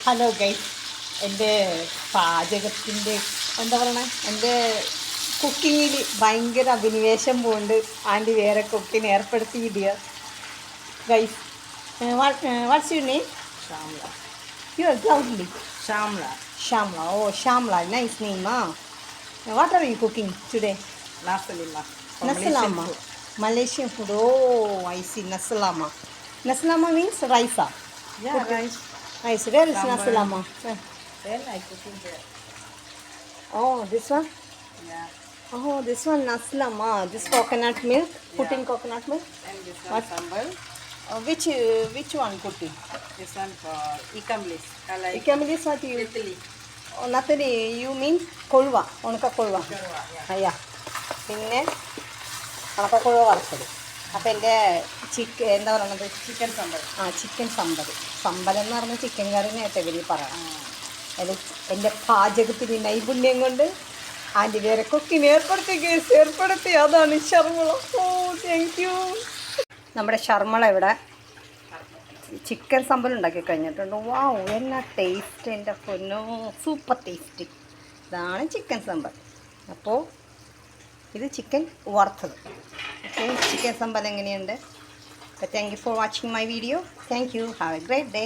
Hello guys, എൻ്റെ പാചകത്തിൻ്റെ എന്താ പറയണേ, എൻ്റെ കുക്കിങ്ങിൽ ഭയങ്കര അഭിനിവേശം പോകുന്നുണ്ട്. ആൻറ്റി വേറെ കുക്കിന് ഏർപ്പെടുത്തിയിടുക guys. What's your name? Shamla. You are loudly. Shamla. Shamla. Oh, Shamla. Nice name, huh? What are you cooking today? Nasalima. Nasalama. Malaysian food. Oh, I see. Nasalama. Nasalama means rice. Yeah, rice. Rice. Where is Sambal. Nasalama? Then I cooking there. Oh, this one? Yeah. Oh, this one Naslama. This coconut milk. Put in Yeah. coconut milk. And this one What? sambal. Which one put in? This one for ikan bilis. Kalai. Ikamelis what you? Italy. Oh, nothing. You mean കൊഴുവ, ഉണക്കക്കൊഴുവ. അയ്യാ, പിന്നെ ഉണക്കക്കൊഴുവ വറുത്തത്. അപ്പോൾ എൻ്റെ എന്താ പറയണത്, Chicken sambal. Chicken സമ്പലം എന്ന് പറഞ്ഞാൽ chicken കറി നേരത്തെ ഇവർ പറയണം. അത് എൻ്റെ പാചകത്തിന് നൈപുണ്യം കൊണ്ട് ആൻറ്റി വേറെ കുക്കിന് ഏർപ്പെടുത്തി. അതാണ് ശർമ്മള. ഓ, താങ്ക് യു. നമ്മുടെ ശർമ്മള ഇവിടെ ചിക്കൻ സമ്പൽ ഉണ്ടാക്കി കഴിഞ്ഞിട്ടുണ്ട്. വാവ്, എന്നാ ടേസ്റ്റ്, എൻ്റെ പൊന്നോ, സൂപ്പർ ടേസ്റ്റ്. ഇതാണ് ചിക്കൻ സമ്പൽ. അപ്പോൾ ഇത് ചിക്കൻ വറുത്തത്. ഓക്കെ, ചിക്കൻ സമ്പൽ എങ്ങനെയുണ്ട്? അപ്പോൾ thank you for watching my video. Thank you. Have A great day.